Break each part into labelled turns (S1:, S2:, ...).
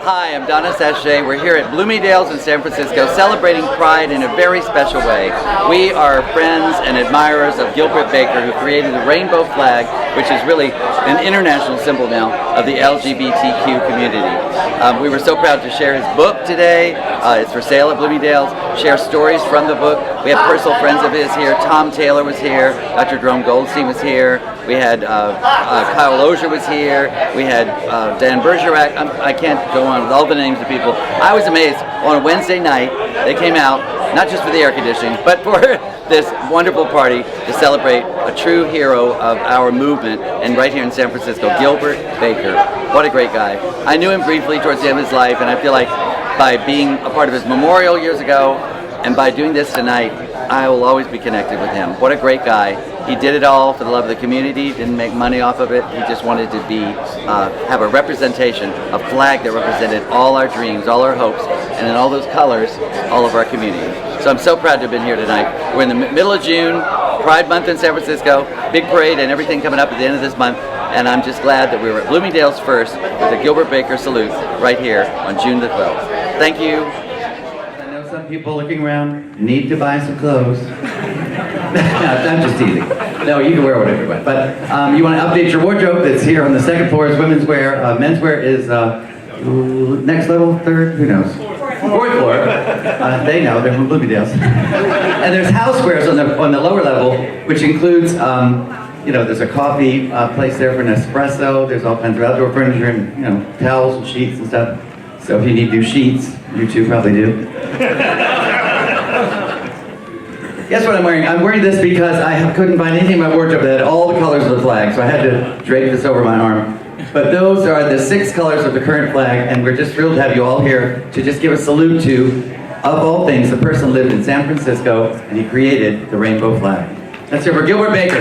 S1: Hi, I'm Donna Sachet. We're here at Bloomingdales in San Francisco celebrating Pride in a very special way. We are friends and admirers of Gilbert Baker, who created the rainbow flag, which is really an international symbol now of the LGBTQ community. We were so proud to share his book today. It's for sale at Bloomingdales. Share stories from the book. We have personal friends of his here. Tom Taylor was here. Dr. Jerome Goldstein was here. We had Kyle Lozier was here. We had Dan Bergerac. I can't go on with all the names of people. I was amazed. On a Wednesday night, they came out, not just for the air conditioning, but for this wonderful party to celebrate a true hero of our movement, and right here in San Francisco, Gilbert Baker. What a great guy. I knew him briefly towards the end of his life, and I feel like by being a part of his memorial years ago, and by doing this tonight, I will always be connected with him. What a great guy. He did it all for the love of the community, didn't make money off of it. He just wanted to be, have a representation, a flag that represented all our dreams, all our hopes, and in all those colors, all of our community. So I'm so proud to have been here tonight. We're in the middle of June, Pride Month in San Francisco, big parade and everything coming up at the end of this month. And I'm just glad that we were at Bloomingdale's first with the Gilbert Baker salute right here on June the 12th. Thank you. Some people looking around need to buy some clothes. No, I'm just teasing. No, you can wear whatever you want. But you want to update your wardrobe that's here on the second floor is women's wear. Men's wear is next level, third, who knows? Fourth floor. They know, they're from Bloomingdale's. And there's housewares on the lower level, which includes, you know, there's a coffee place there for an espresso. There's all kinds of outdoor furniture and, you know, towels and sheets and stuff. So if you need new sheets, you two probably do. Guess what I'm wearing? I'm wearing this because I couldn't find anything in my wardrobe that had all the colors of the flag, so I had to drape this over my arm. But those are the 6 colors of the current flag, and we're just thrilled to have you all here to just give a salute to, of all things, the person who lived in San Francisco, and he created the rainbow flag. Let's hear for Gilbert Baker.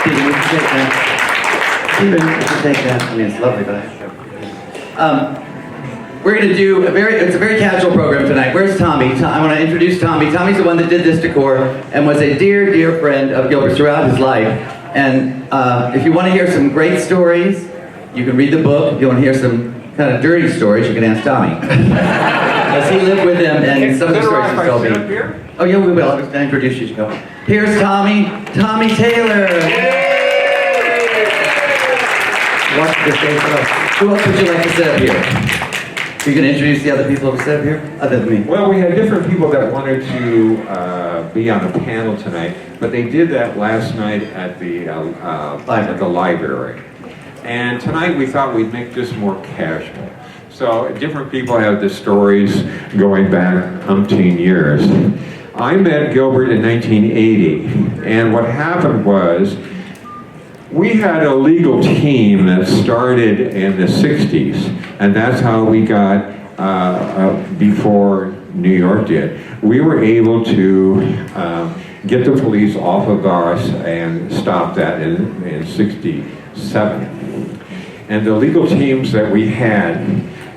S1: Stephen, would you take that? Stephen, would you take that? I mean, it's lovely, but we're going to do it's a very casual program tonight. Where's Tommy? I want to introduce Tommy. Tommy's the one that did this decor and was a dear, dear friend of Gilbert's throughout his life. And if you want to hear some great stories, you can read the book. If you want to hear some kind of dirty stories, you can ask Tommy. Because he lived with him, and some of the stories will still be. Oh yeah, we will. I'll just introduce you. Go. Here's Tommy Taylor. What's the face for us? Who else would you like to sit up here? Are you going to introduce the other people who sit up here, other than me?
S2: Well, we had different people that wanted to be on the panel tonight, but they did that last night at the library. And tonight we thought we'd make this more casual. So different people have the stories going back umpteen years. I met Gilbert in 1980, and what happened was we had a legal team that started in the 60s, and that's how we got, before New York did, we were able to get the police off of us and stop that in 67. And the legal teams that we had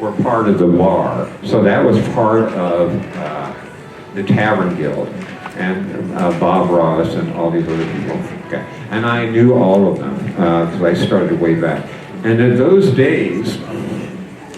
S2: were part of the bar, so that was part of the Tavern Guild, and Bob Ross and all these other people. Okay. And I knew all of them because I started way back. And in those days,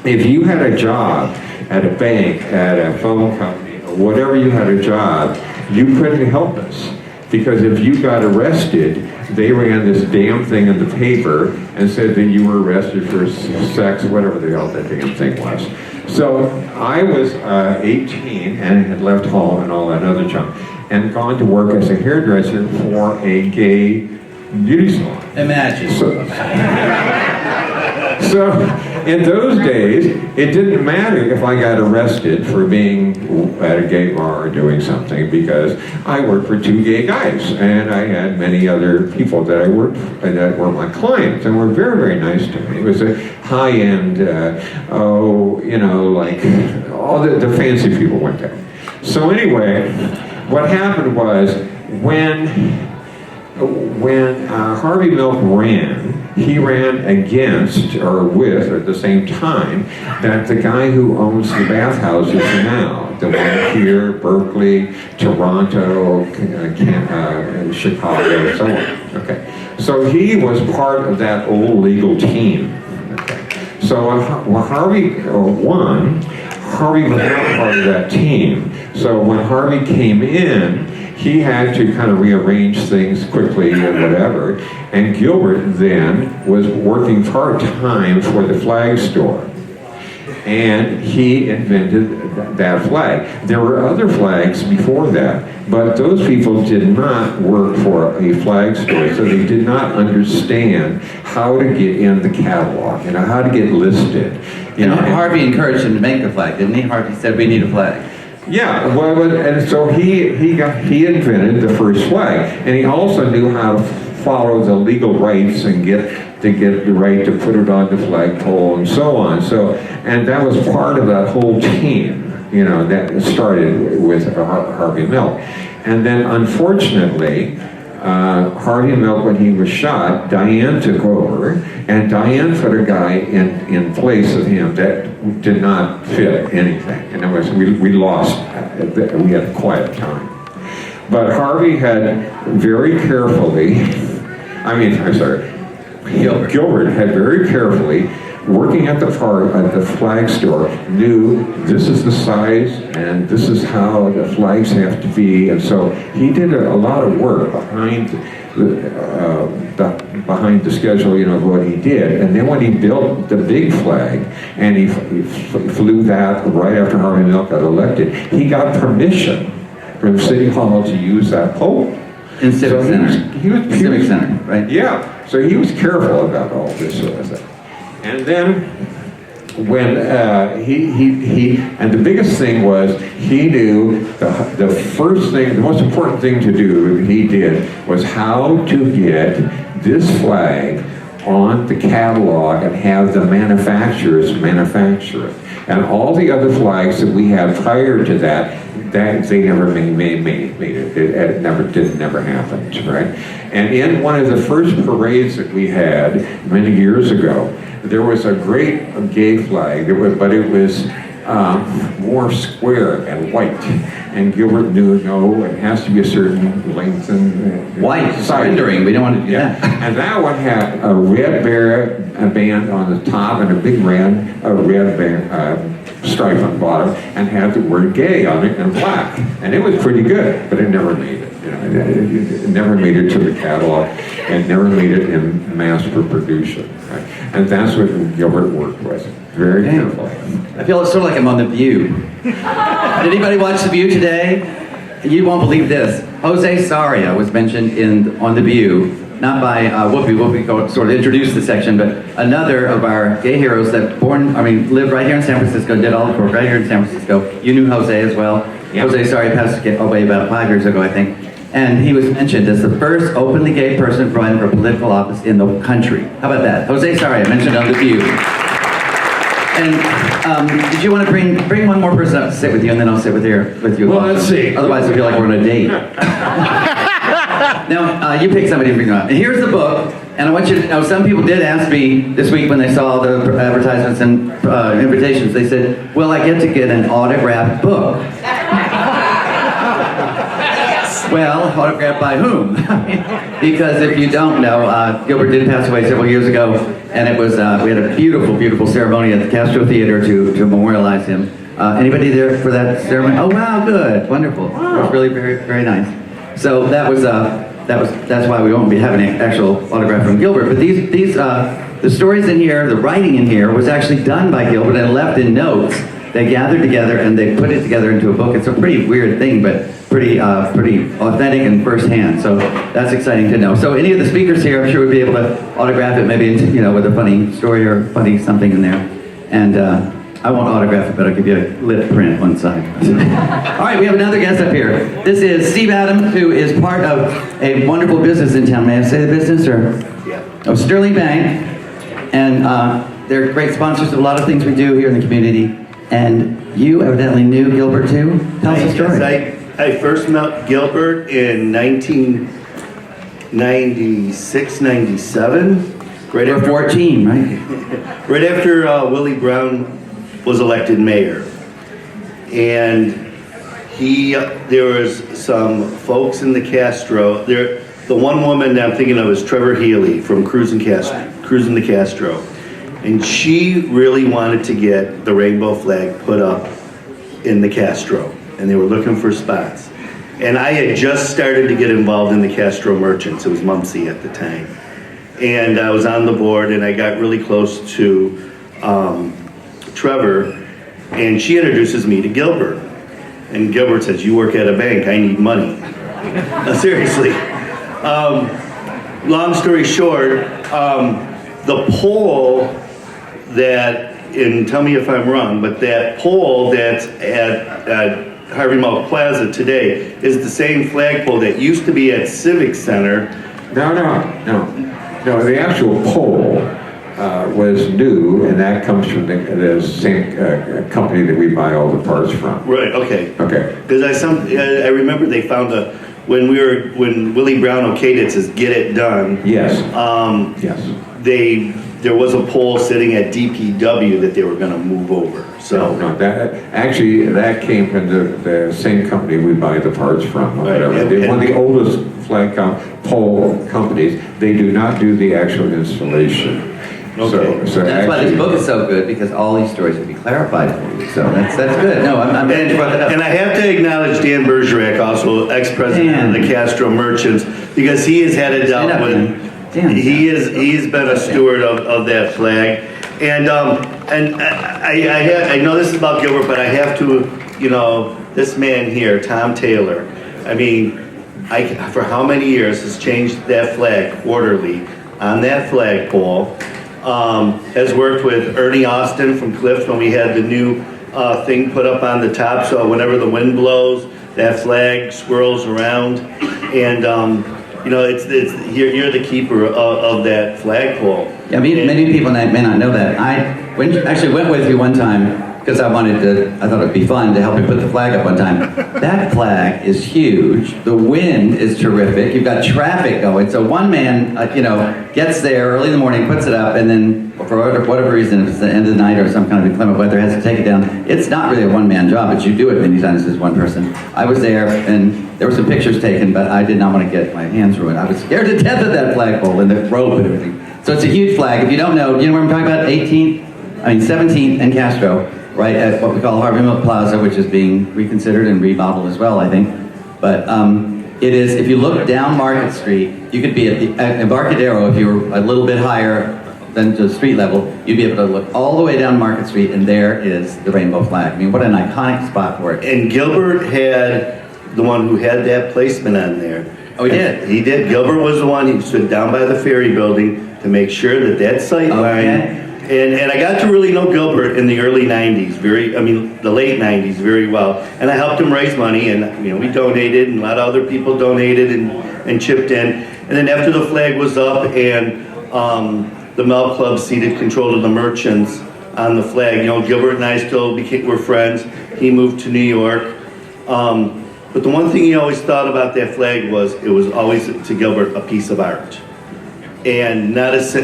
S2: if you had a job at a bank, at a phone company, or whatever you had a job, you couldn't help us. Because if you got arrested, they ran this damn thing in the paper and said that you were arrested for sex, whatever the hell that damn thing was. So I was 18 and had left home and all that other junk, and gone to work as a hairdresser for a gay beauty salon.
S1: Imagine.
S2: So in those days, it didn't matter if I got arrested for being at a gay bar or doing something, because I worked for 2 gay guys, and I had many other people that I worked for, that were my clients, and were very, very nice to me. It was a high-end, you know, like all the fancy people went there. So anyway, what happened was when Harvey Milk ran, he ran against, or with, at the same time, that the guy who owns the bathhouses now, the one here, Berkeley, Toronto, Chicago, so on. Okay. So he was part of that old legal team. So when Harvey won, Harvey was not part of that team. So when Harvey came in, he had to kind of rearrange things quickly and whatever. And Gilbert then was working part-time for the flag store. And he invented that flag. There were other flags before that, but those people did not work for a flag store, so they did not understand how to get in the catalog, how to get listed.
S1: Harvey encouraged him to make the flag, didn't he? Harvey said, we need a flag.
S2: Yeah, well, and so he invented the first flag, and he also knew how to follow the legal rights and get the right to put it on the flagpole and so on. And that was part of that whole team, that started with Harvey Milk. And then unfortunately, Harvey Milk, when he was shot, Diane took over, and Diane put a guy in place of him that did not fit anything. In other words, we lost, we had a quiet time. But Harvey had very carefully, Gilbert had very carefully, working at the flag store, knew this is the size and this is how the flags have to be, and so he did a lot of work behind the schedule, of what he did. And then when he built the big flag, and he flew that right after Harvey Milk got elected, he got permission from City Hall to use that pole.
S1: In Civic Center.
S2: He was
S1: Civic Center, right?
S2: Yeah, so he was careful about all this sort of thing. And then when and the biggest thing was, he knew the first thing, the most important thing to do, he did, was how to get this flag on the catalog and have the manufacturers manufacture it. And all the other flags that we had prior to that they never made it. It never happened, right? And in one of the first parades that we had many years ago, there was a great gay flag, but it was more square and white. And Gilbert knew, no, it has to be a certain length and
S1: white, surrendering. We don't want to do that.
S2: And that one had a red band on the top and a big red band, stripe on the bottom, and had the word gay on it in black. And it was pretty good, but it never made it. It never made it to the catalog, and never made it in mass production. Right? And that's what Gilbert worked with, very carefully.
S1: I feel it's sort of like I'm on The View. Did anybody watch The View today? You won't believe this. Jose Sarria was mentioned on The View, not by Whoopi. Whoopi sort of introduced the section, but another of our gay heroes that lived right here in San Francisco, did all the work right here in San Francisco. You knew Jose as well. Yep. Jose Sarria passed away about 5 years ago, I think. And he was mentioned as the first openly gay person running for political office in the country. How about that? Jose Sarria, mentioned on The View. And did you want to bring one more person up to sit with you, and then I'll sit with you?
S2: Well, let's see.
S1: Otherwise, I feel like we're on a date. Now, you pick somebody to bring up. And here's the book, and I want you to know, some people did ask me this week when they saw the advertisements and invitations, they said, well, I get to get an autographed book. Well, autographed by whom? Because if you don't know, Gilbert did pass away several years ago, and it was we had a beautiful, beautiful ceremony at the Castro Theater to memorialize him. Anybody there for that ceremony? Oh wow, good, wonderful. It was really very, very nice. So that's why we won't be having an actual autograph from Gilbert. But the stories in here, the writing in here was actually done by Gilbert and left in notes. They gathered together and they put it together into a book. It's a pretty weird thing, but pretty authentic and firsthand. So that's exciting to know. So any of the speakers here, I'm sure would be able to autograph it, maybe with a funny story or funny something in there. And I won't autograph it, but I'll give you a lip print one side. All right, we have another guest up here. This is Steve Adams, who is part of a wonderful business in town. May I say the business, or? Yeah. Oh, Sterling Bank, and they're great sponsors of a lot of things we do here in the community. And you evidently knew Gilbert too. Tell us the story.
S3: Yes, I first met Gilbert in 1996, 97.
S1: Right after 14, right?
S3: Right after Willie Brown was elected mayor. And there was some folks in the Castro, The one woman that I'm thinking of is Trevor Healy from Cruising the Castro. And she really wanted to get the rainbow flag put up in the Castro. And they were looking for spots. And I had just started to get involved in the Castro Merchants. It was Mumsy at the time. And I was on the board, and I got really close to Trevor. And she introduces me to Gilbert. And Gilbert says, "You work at a bank, I need money." Seriously. Long story short, the pole that, and tell me if I'm wrong, but that pole that's at Harvey Milk Plaza today is the same flagpole that used to be at Civic Center.
S2: No, the actual pole was new, and that comes from the same company that we buy all the parts from.
S3: Right, okay.
S2: Okay.
S3: Because I remember they found when Willie Brown okayed it, says "Get it done."
S2: Yes.
S3: Yes. There was a pole sitting at DPW that they were going to move over. So
S2: No, that came from the same company we buy the parts from.
S3: Right.
S2: They're one of the oldest pole companies. They do not do the actual installation.
S3: Okay.
S2: So
S1: That's why this book is so good, because all these stories will be clarified for you. So that's good. No, I'm glad you brought that up.
S3: And I have to acknowledge Dan Bergerac, also ex-president of the Castro Merchants, because he has had it dealt with. He's been a steward of that flag, and I know this is about Gilbert, but I have to, this man here, Tom Taylor. I mean, for how many years has changed that flag quarterly on that flagpole? Has worked with Ernie Austin from Cliff when we had the new thing put up on the top, so whenever the wind blows, that flag swirls around, and you're the keeper of that flagpole.
S1: Yeah, many people may not know that. I actually went with you one time because I thought it'd be fun to help you put the flag up one time. That flag is huge. The wind is terrific. You've got traffic going. So one man, gets there early in the morning, puts it up, and then for whatever reason, if it's the end of the night or some kind of inclement weather, has to take it down. It's not really a one-man job, but you do it many times as one person. I was there, and there were some pictures taken, but I did not want to get my hands ruined. I was scared to death of that flagpole and the rope and everything. So it's a huge flag. If you don't know, you know where I'm talking about? 17th and Castro, right at what we call Harvey Milk Plaza, which is being reconsidered and remodeled as well, I think. But it is, if you look down Market Street, you could be at the Embarcadero, if you were a little bit higher than to street level, you'd be able to look all the way down Market Street, and there is the rainbow flag. I mean, what an iconic spot for it.
S3: And Gilbert had the one who had that placement on there.
S1: Oh, he did?
S3: He did. Gilbert was the one, he stood down by the ferry building to make sure that sight line. And I got to really know Gilbert in the early 90s, the late 90s very well. And I helped him raise money, and we donated, and a lot of other people donated and chipped in. And then after the flag was up and the Mel Club ceded control of the merchants on the flag, Gilbert and I still were friends. He moved to New York. But the one thing he always thought about that flag was it was always to Gilbert a piece of art. And this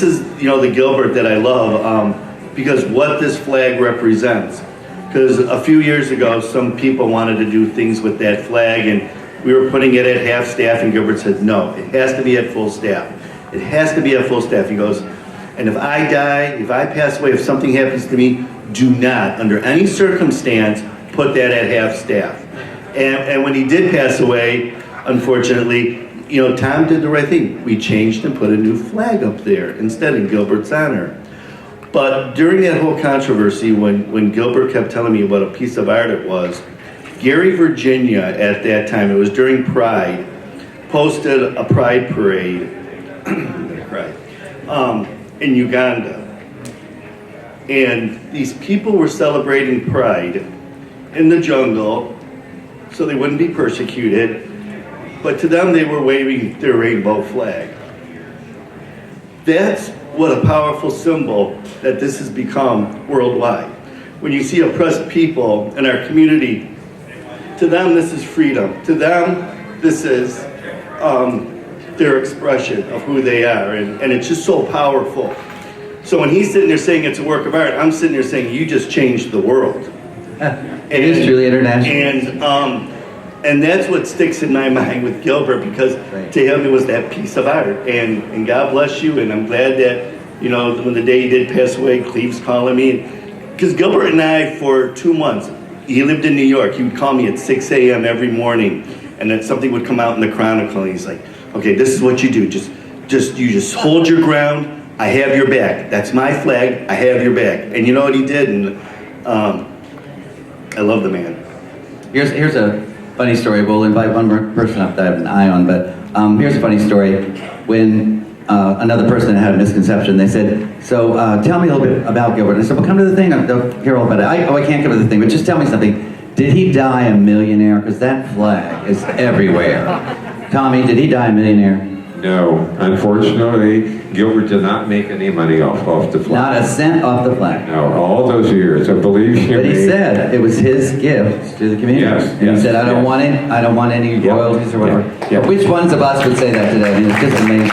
S3: is, the Gilbert that I love, because what this flag represents. Because a few years ago, some people wanted to do things with that flag, and we were putting it at half staff, and Gilbert said, no, it has to be at full staff. It has to be at full staff. He goes, and if I die, if I pass away, if something happens to me, do not, under any circumstance, put that at half staff. And when he did pass away, unfortunately, Tom did the right thing. We changed and put a new flag up there instead in Gilbert's honor. But during that whole controversy, when Gilbert kept telling me what a piece of art it was, Gary, Virginia at that time, it was during Pride, posted a Pride parade in Uganda. And these people were celebrating Pride in the jungle so they wouldn't be persecuted. But to them, they were waving their rainbow flag. That's what a powerful symbol that this has become worldwide. When you see oppressed people in our community, to them, this is freedom. To them, this is their expression of who they are. And it's just so powerful. So when he's sitting there saying it's a work of art, I'm sitting there saying, you just changed the world.
S1: It is truly international.
S3: And And that's what sticks in my mind with Gilbert, because to him it was that piece of art. And God bless you, and I'm glad that, you know, when the day he did pass away, Cleve's calling me. Because Gilbert and I, for 2 months, he lived in New York, he would call me at 6 a.m. every morning, and then something would come out in the Chronicle, and he's like, okay, this is what you do, you just hold your ground, I have your back. That's my flag, I have your back. And you know what he did, and I love the man.
S1: Here's a funny story. We'll invite one more person up that I have an eye on, but here's a funny story. When another person had a misconception, they said, so tell me a little bit about Gilbert. And I said, well, come to the thing, I'll hear all about it. I can't come to the thing, but just tell me something. Did he die a millionaire? Because that flag is everywhere. Tommy, did he die a millionaire?
S2: No, unfortunately, Gilbert did not make any money off the flag.
S1: Not a cent off the flag.
S2: No, all those years, I believe you.
S1: But he said it was his gift to the community.
S2: Yes,
S1: and
S2: yes,
S1: he said, I don't
S2: yes.
S1: want any royalties or whatever.
S2: Yep.
S1: Which ones of us would say that today? I mean, it's just amazing.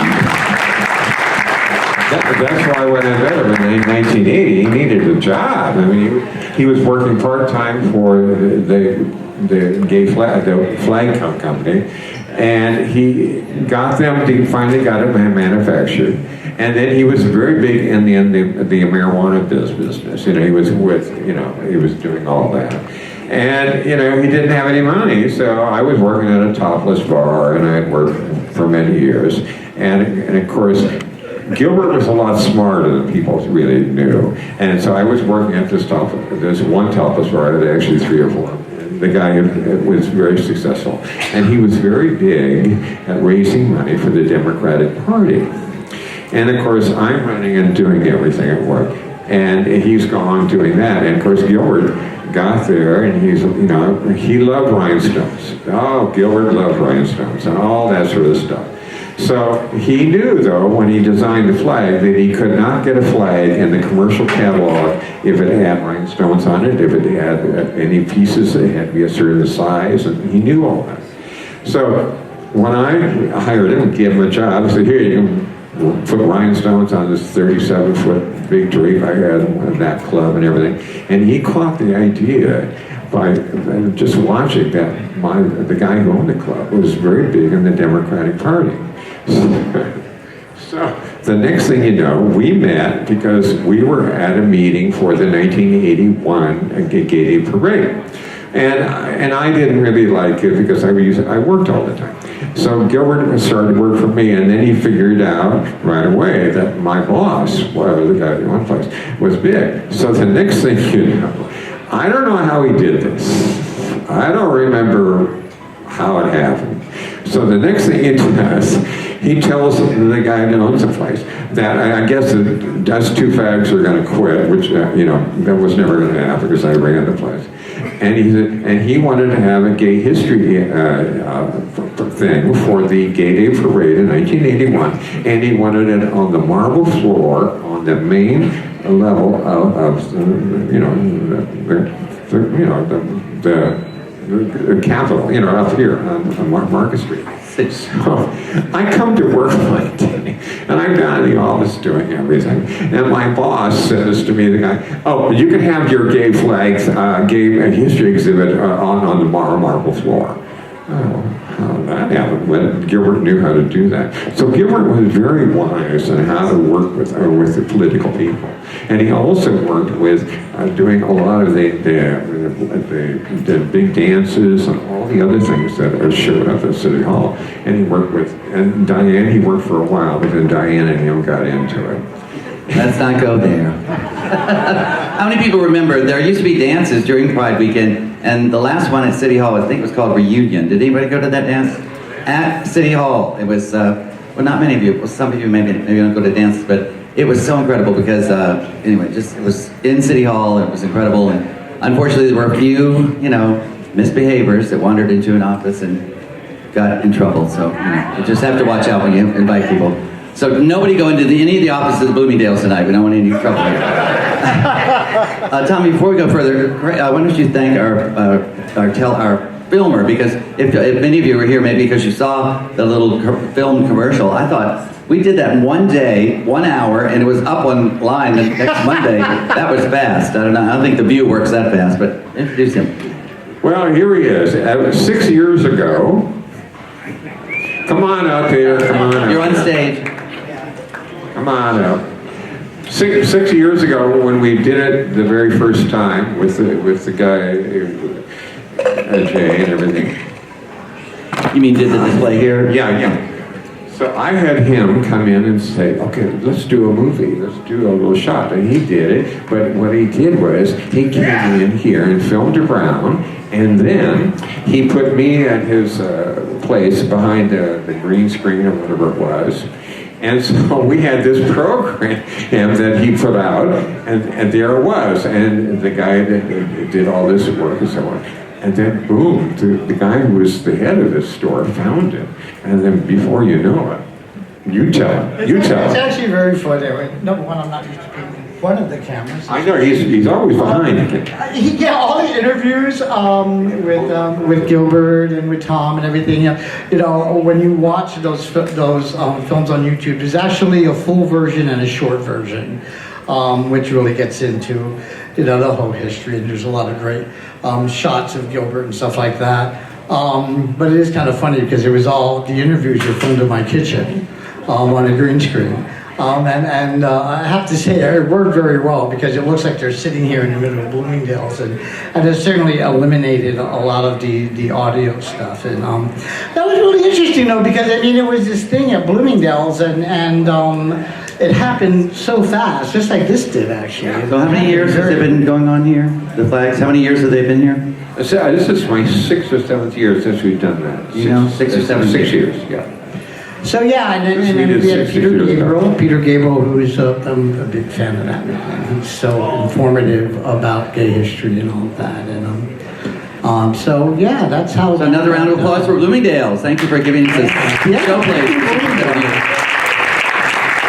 S2: That's why when I met him in 1980, he needed a job. I mean, he was working part-time for the flag company, and he got them, he finally got it manufactured. And then he was very big in the marijuana business. You know, he was he was doing all that. And, you know, he didn't have any money, so I was working at a topless bar, and I had worked for many years. And of course, Gilbert was a lot smarter than people really knew. And so I was working at this one topless bar, I had actually 3 or 4. The guy was very successful. And he was very big at raising money for the Democratic Party. And of course, I'm running and doing everything at work. And he's gone doing that. And of course, Gilbert got there, and he loved rhinestones. Oh, Gilbert loved rhinestones and all that sort of stuff. So he knew, though, when he designed the flag, that he could not get a flag in the commercial catalog if it had rhinestones on it, if it had any pieces, it had to be a certain size, and he knew all that. So when I hired him and gave him a job, I said, here, you can put rhinestones on this 37-foot big drape I had at that club and everything. And he caught the idea by just watching that the guy who owned the club was very big in the Democratic Party. So the next thing you know, we met because we were at a meeting for the 1981 Gay Day Parade. And I didn't really like it because I worked all the time. So Gilbert started to work for me, and then he figured out right away that my boss, well, the guy in one place, was big. So the next thing you know, I don't know how he did this. I don't remember how it happened. So the next thing he does, he tells the guy that owns the place that I guess us 2 fags are going to quit, which, that was never going to happen because I ran the place. And he wanted to have a gay history thing for the Gay Day Parade in 1981, and he wanted it on the marble floor on the main level of the Capitol, up here on Market Street. So I come to work one day, and I'm down in the office doing everything, and my boss says to me, the guy, oh, you can have your gay flags, gay history exhibit on the marble floor. Oh, how that happened? When Gilbert knew how to do that. So Gilbert was very wise on how to work with the political people. And he also worked with doing a lot of the big dances and all the other things that showed up at City Hall. And he worked and Diane, he worked for a while, but then Diane and him got into it.
S1: Let's not go there. How many people remember there used to be dances during Pride Weekend, and the last one at City Hall, I think, was called Reunion. Did anybody go to that dance? At City Hall. It was, well, not many of you. Well, some of you maybe don't go to dances, but it was so incredible because, anyway, it was in City Hall, and it was incredible, and unfortunately there were a few, misbehaviors that wandered into an office and got in trouble, so, you just have to watch out when you invite people. So nobody go into any of the offices of Bloomingdales tonight. We don't want any trouble here. Tommy, before we go further, why don't you thank our filmer, because if many of you were here, maybe because you saw the little film commercial, I thought we did that in one day, 1 hour, and it was up online the next Monday. That was fast. I don't think The View works that fast, but introduce him.
S2: Well, here he is. 6 years ago. Come on out there. Come on out.
S1: You're on stage.
S2: Come on out. 6 years ago, when we did it the very first time with the guy, Jay and everything.
S1: You mean did the display here?
S2: Yeah. So I had him come in and say, okay, let's do a movie. Let's do a little shot. And he did it. But what he did was he came in here and filmed around. And then he put me at his place behind the green screen or whatever it was. And so we had this program that he put out, and there it was. And the guy that did all this work and so on. And then, boom, the guy who was the head of this store found it. And then before you know it, you tell him.
S4: It's actually very funny. Number one, I'm not used to being in front of the cameras.
S2: I know, he's always behind it.
S4: All the interviews with Gilbert and with Tom and everything. When you watch those films on YouTube, there's actually a full version and a short version, which really gets into the whole history. And there's a lot of great shots of Gilbert and stuff like that. But it is kind of funny because it was all the interviews were filmed in my kitchen on a green screen. And I have to say it worked very well because it looks like they're sitting here in the middle of Bloomingdales, and it certainly eliminated a lot of the audio stuff. And that was really interesting though, because it was this thing at Bloomingdales, and it happened so fast, just like this did actually.
S1: So how many years has it been going on here? The flags, how many years have they been here?
S2: This is my 6th or 7th year since we've done that.
S1: 6 or 7
S2: years, yeah.
S4: So yeah, and then we had Peter Gabriel, who is I'm a big fan of that man. He's so informative about gay history and all of that, and so yeah, that's how.
S1: So another round of applause for Bloomingdales. Thank you for giving us this show place.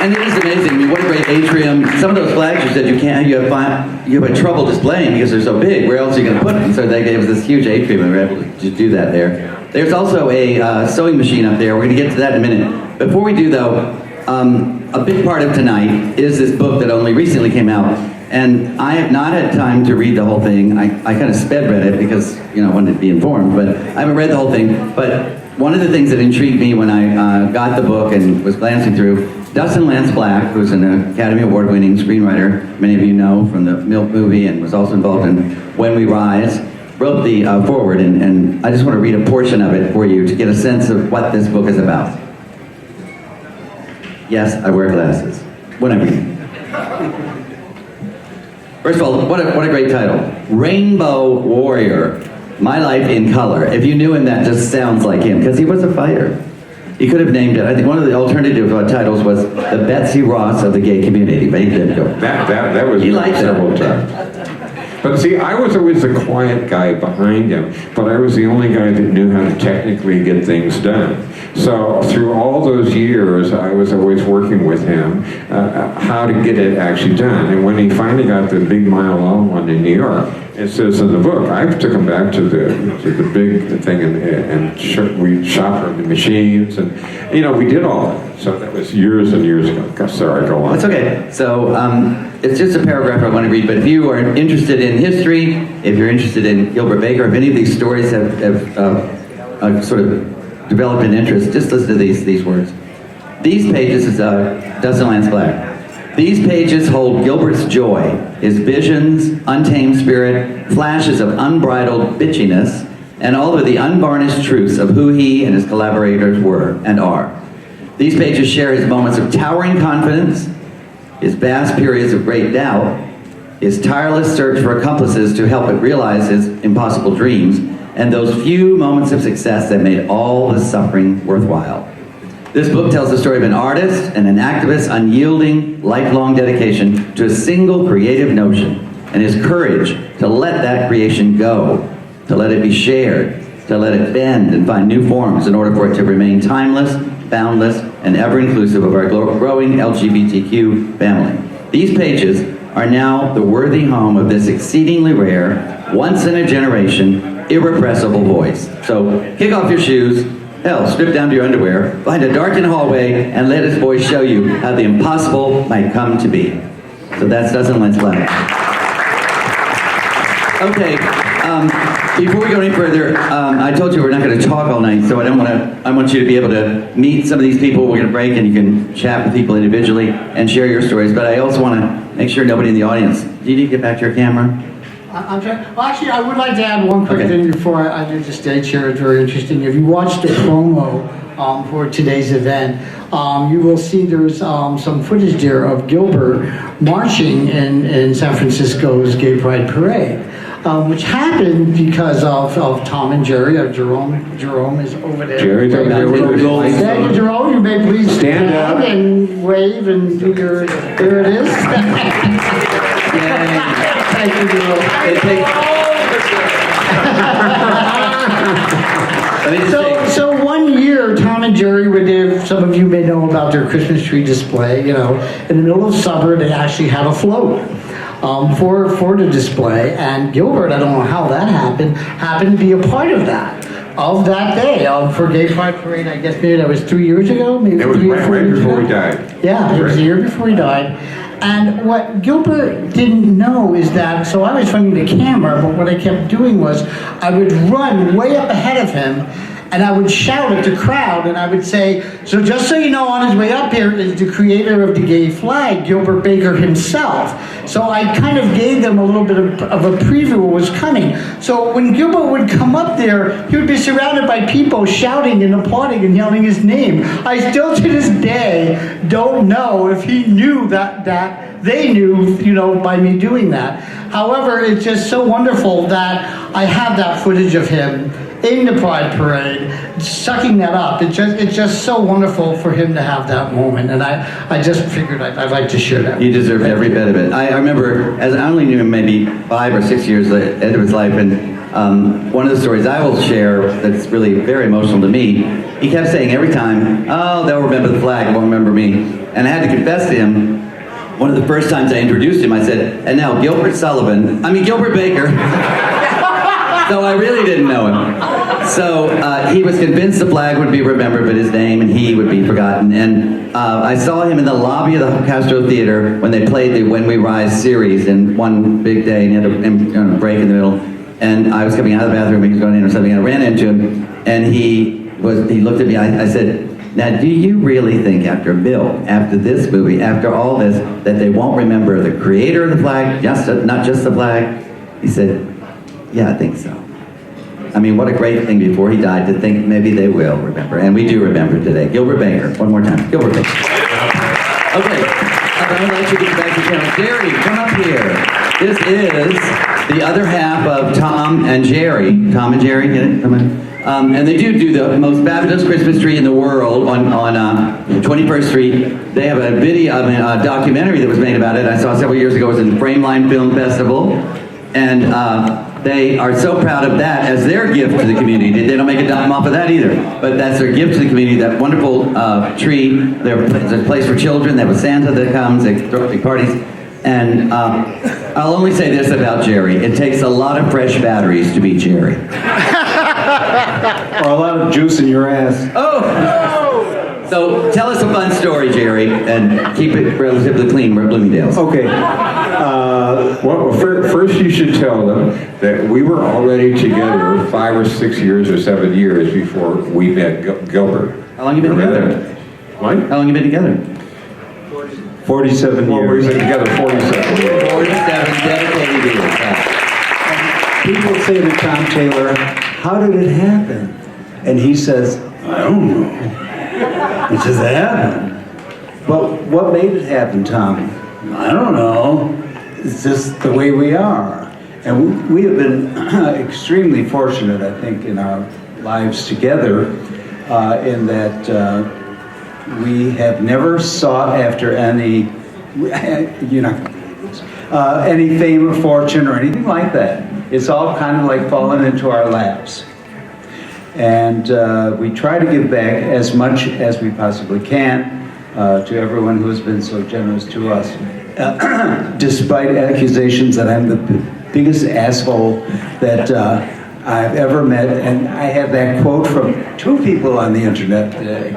S1: And it is amazing. I mean, what a great atrium. Some of those flags you said you have trouble displaying because they're so big. Where else are you going to put them? So they gave us this huge atrium, and we were able to do that there. There's also a sewing machine up there. We're going to get to that in a minute. Before we do, though, a big part of tonight is this book that only recently came out. And I have not had time to read the whole thing. I kind of sped read it because, I wanted to be informed, but I haven't read the whole thing. But one of the things that intrigued me when I got the book and was glancing through, Dustin Lance Black, who's an Academy Award-winning screenwriter, many of you know from the Milk movie and was also involved in When We Rise, wrote the foreword, and I just want to read a portion of it for you to get a sense of what this book is about. Yes, I wear glasses when I read. First of all, what a great title. Rainbow Warrior, My Life in Color. If you knew him, that just sounds like him, because he was a fighter. He could have named it, I think one of the alternative titles was The Betsy Ross of the Gay Community, but he didn't do it.
S2: That was several times. But see, I was always the quiet guy behind him, but I was the only guy that knew how to technically get things done. So through all those years, I was always working with him how to get it actually done. And when he finally got the big mile-long one in New York, it says in the book, I took him back to the big thing and we shot the machines, and we did all that. So that was years and years ago. Sorry, go on.
S1: That's okay. So it's just a paragraph I want to read, but if you are interested in history, if you're interested in Gilbert Baker, if any of these stories have sort of developed an interest, just listen to these words. These pages is Dustin Lance Black. These pages hold Gilbert's joy, his visions, untamed spirit, flashes of unbridled bitchiness, and all of the unvarnished truths of who he and his collaborators were and are. These pages share his moments of towering confidence, his vast periods of great doubt, his tireless search for accomplices to help him realize his impossible dreams, and those few moments of success that made all the suffering worthwhile. This book tells the story of an artist and an activist's unyielding, lifelong dedication to a single creative notion, and his courage to let that creation go, to let it be shared, to let it bend and find new forms in order for it to remain timeless, boundless, and ever-inclusive of our growing LGBTQ family. These pages are now the worthy home of this exceedingly rare, once-in-a-generation, irrepressible voice. So kick off your shoes, hell, strip down to your underwear, find a darkened hallway, and let his voice show you how the impossible might come to be. So that's Dustin Lance Black. Okay. Before we go any further, I told you we're not going to talk all night, so I want you to be able to meet some of these people. We're going to break, and you can chat with people individually and share your stories. But I also want to make sure nobody in the audience. Do you need to get back to your camera?
S4: I'm sorry. Well, actually, I would like to add one quick thing before I do the stage here. It's very interesting. If you watch the promo for today's event, you will see there's some footage there of Gilbert marching in San Francisco's Gay Pride Parade, which happened because of Tom and Jerry. Jerome is over there.
S2: Jerry's over there with your lights
S4: Thank you,
S2: on.
S4: Jerome. You may please
S2: Stand up.
S4: and wave and do your. There it is. Thank you, Jerome. So 1 year, Tom and Jerry would have, some of you may know about their Christmas tree display, in the middle of summer, they actually had a float for the display, and Gilbert, I don't know how that happened to be a part of that day, for Gay Pride Parade. I guess maybe that was 3 years ago, maybe
S2: It was
S4: 3 or 4
S2: right
S4: years
S2: before
S4: ago.
S2: he died.
S4: Yeah, it was a year before he died. And what Gilbert didn't know is that, so I was running the camera, but what I kept doing was I would run way up ahead of him and I would shout at the crowd and I would say, so just so you know, on his way up here is the creator of the gay flag, Gilbert Baker himself. So I kind of gave them a little bit of a preview of what was coming. So when Gilbert would come up there, he would be surrounded by people shouting and applauding and yelling his name. I still to this day don't know if he knew that they knew, by me doing that. However, it's just so wonderful that I have that footage of him in the Pride Parade, sucking that up. It's just so wonderful for him to have that moment, and I just figured I'd like to share that.
S1: He deserved every bit of it. I remember, as I only knew him maybe 5 or 6 years at the end of his life, and one of the stories I will share that's really very emotional to me, he kept saying every time, oh, they'll remember the flag, won't remember me. And I had to confess to him, one of the first times I introduced him, I said, and now Gilbert Baker. So I really didn't know him. So he was convinced the flag would be remembered, but his name and he would be forgotten. And I saw him in the lobby of the Castro Theater when they played the When We Rise series in one big day, and he had a break in the middle. And I was coming out of the bathroom, he was going in or something, and I ran into him, and he looked at me, I said, now do you really think after this movie, after all this, that they won't remember the creator of the flag, not just the flag? He said, yeah, I think so. I mean, what a great thing before he died to think maybe they will remember. And we do remember today. Gilbert Baker, one more time. Gilbert Baker. Okay, I would like you to get back to the camera. Jerry, come up here. This is the other half of Tom and Jerry. Tom and Jerry, get it? Come on. And they do the most fabulous Christmas tree in the world on 21st Street. They have a video, a documentary that was made about it. I saw several years ago. It was in the Frameline Film Festival. And they are so proud of that as their gift to the community. They don't make a dime off of that either. But that's their gift to the community, that wonderful tree. There's a place for children. They have a Santa that comes. They throw big parties. And I'll only say this about Jerry. It takes a lot of fresh batteries to beat Jerry.
S5: Or a lot of juice in your ass.
S1: Oh! So tell us a fun story, Jerry, and keep it relatively clean. We're at Bloomingdales.
S5: Okay.
S2: Well, first you should tell them that we were already together 5 or 6 years or 7 years before we met Gilbert.
S1: How long have you been together?
S2: What?
S1: How long have you been together?
S5: 47
S2: Well, we've
S5: years.
S2: been together 47 years.
S1: 47 dedicated years.
S5: People say to Tom Taylor, how did it happen? And he says, I don't know. It just happened. But what made it happen, Tom? I don't know. It's just the way we are. And we have been extremely fortunate, I think, in our lives together, in that we have never sought after any, any fame or fortune or anything like that. It's all kind of like fallen into our laps. And we try to give back as much as we possibly can to everyone who has been so generous to us. Despite accusations that I'm the biggest asshole that I've ever met. And I have that quote from 2 people on the internet today.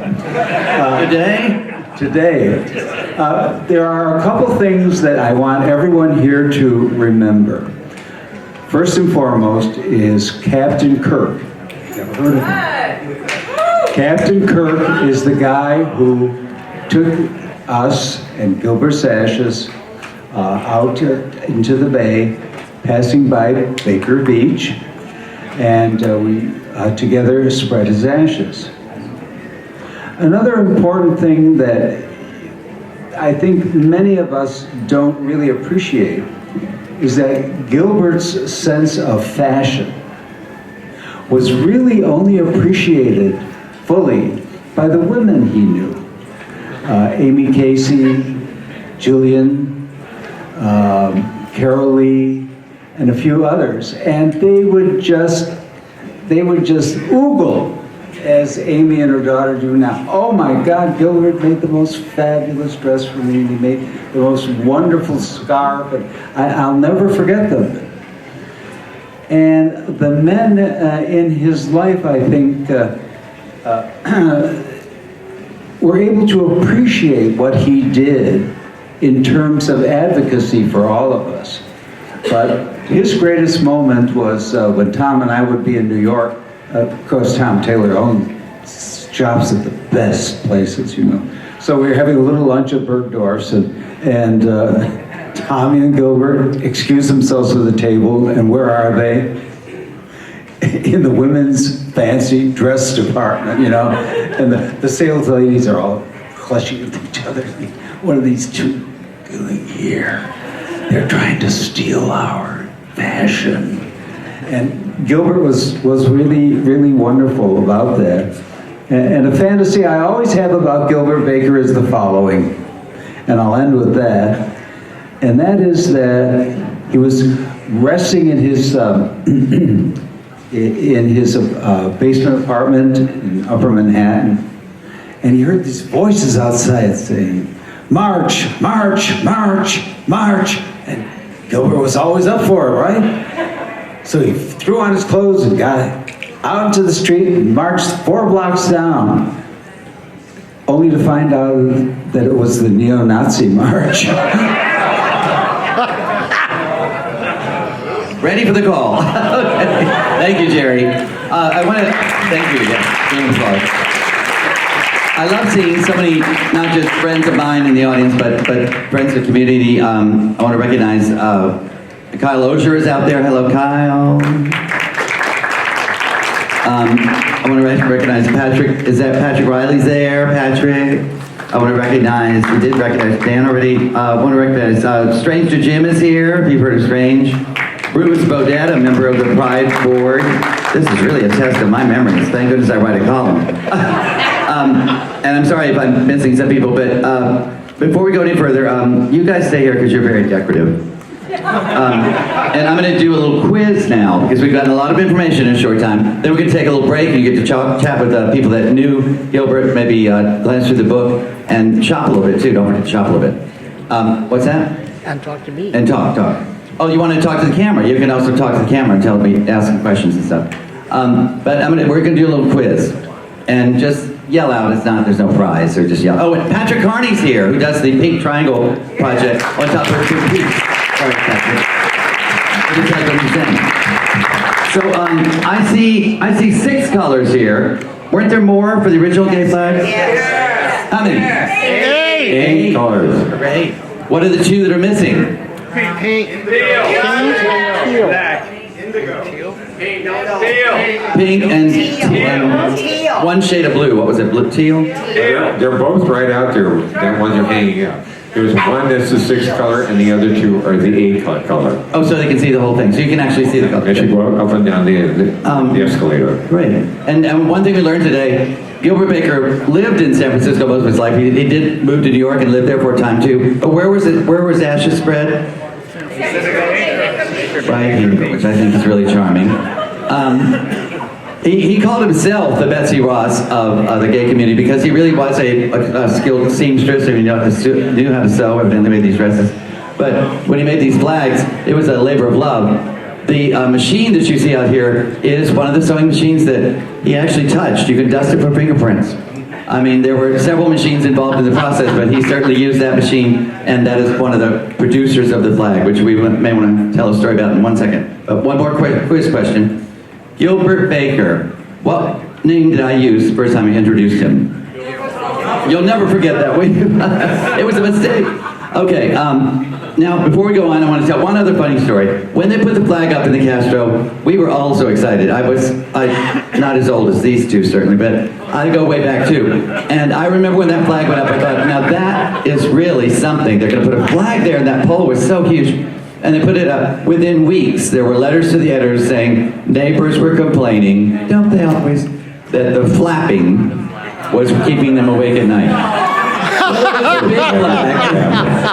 S5: Today. There are a couple things that I want everyone here to remember. First and foremost is Captain Kirk. Never heard of him. Captain Kirk is the guy who took us and Gilbert's ashes out into the bay, passing by Baker Beach, and we together spread his ashes. Another important thing that I think many of us don't really appreciate is that Gilbert's sense of fashion was really only appreciated fully by the women he knew. Amy Casey, Jillian, Carol Lee, and a few others. And they would just oogle as Amy and her daughter do now. Oh my God, Gilbert made the most fabulous dress for me. He made the most wonderful scarf, and I'll never forget them. And the men in his life, I think, were able to appreciate what he did in terms of advocacy for all of us. But his greatest moment was when Tom and I would be in New York. Of course, Tom Taylor owned shops at the best places, you know. So we were having a little lunch at Bergdorf's, and Tommy and Gilbert excused themselves to the table, and where are they? In the women's fancy dress department, you know. And the sales ladies are all clutching with each other. What are these two doing here? They're trying to steal our fashion. And Gilbert was really, really wonderful about that. And a fantasy I always have about Gilbert Baker is the following, and I'll end with that. And that is that he was resting in his basement apartment in Upper Manhattan, and he heard these voices outside saying, "March, march, march, march." And Gilbert was always up for it, right? So he threw on his clothes and got out into the street and marched 4 blocks down, only to find out that it was the neo-Nazi march.
S1: Ready for the call. Okay. Thank you, Jerry. I want to thank you. Yeah, I love seeing so many, not just friends of mine in the audience, but friends of the community. I want to recognize Kyle Osher is out there. Hello, Kyle. I want to recognize Patrick. Is that Patrick Riley's there? Patrick. I want to recognize, we did recognize Dan already. I want to recognize Strange to Jim is here, if you've heard of Strange. Bruce Bodette, a member of the Pride Board. This is really a test of my memories. Thank goodness I write a column. And I'm sorry if I'm missing some people, but before we go any further, you guys stay here because you're very decorative. And I'm going to do a little quiz now because we've gotten a lot of information in a short time. Then we're going to take a little break and you get to chat with people that knew Gilbert, maybe glance through the book and shop a little bit too. Don't forget to shop a little bit. What's that?
S4: And talk to me.
S1: And talk. Oh, you want to talk to the camera? You can also talk to the camera and tell me, ask some questions and stuff. But we're going to do a little quiz, and just yell out. There's no prize, or just yell. Oh, and Patrick Carney's here, who does the Pink Triangle project on top of Twin Peaks. Sorry, Patrick. I just like what you're saying. So I see 6 colors here. Weren't there more for the original gay flag? Yes. How many? 8 colors. Great. What are the 2 that are missing?
S6: Pink. Black. Indigo.
S1: Pink and teal. One shade of blue. What was it? Blue, teal?
S2: They're both right out there. The ones are hanging out. There's one that's the 6th color, and the other 2 are the 8 color.
S1: Oh, so they can see the whole thing. So you can actually see the color.
S2: As you go up and down the escalator.
S1: Great. And one thing we learned today, Gilbert Baker lived in San Francisco most of his life. He did move to New York and lived there for a time too. But where was ashes spread? Right here, which I think is really charming. He called himself the Betsy Ross of the gay community because he really was a skilled seamstress who knew how to sew, evidently made these dresses. But when he made these flags, it was a labor of love. The machine that you see out here is one of the sewing machines that he actually touched. You can dust it for fingerprints. I mean, there were several machines involved in the process, but he certainly used that machine, and that is one of the producers of the flag, which we may want to tell a story about in 1 second. But one more quiz question. Gilbert Baker, what name did I use the first time I introduced him? You'll never forget that, will you? It was a mistake. Okay, now before we go on, I want to tell one other funny story. When they put the flag up in the Castro, we were all so excited. I'm not as old as these two, certainly, but I go way back too. And I remember when that flag went up, I thought, now that is really something. They're going to put a flag there, and that pole was so huge. And they put it up. Within weeks, there were letters to the editors saying neighbors were complaining, don't they always, that the flapping was keeping them awake at night.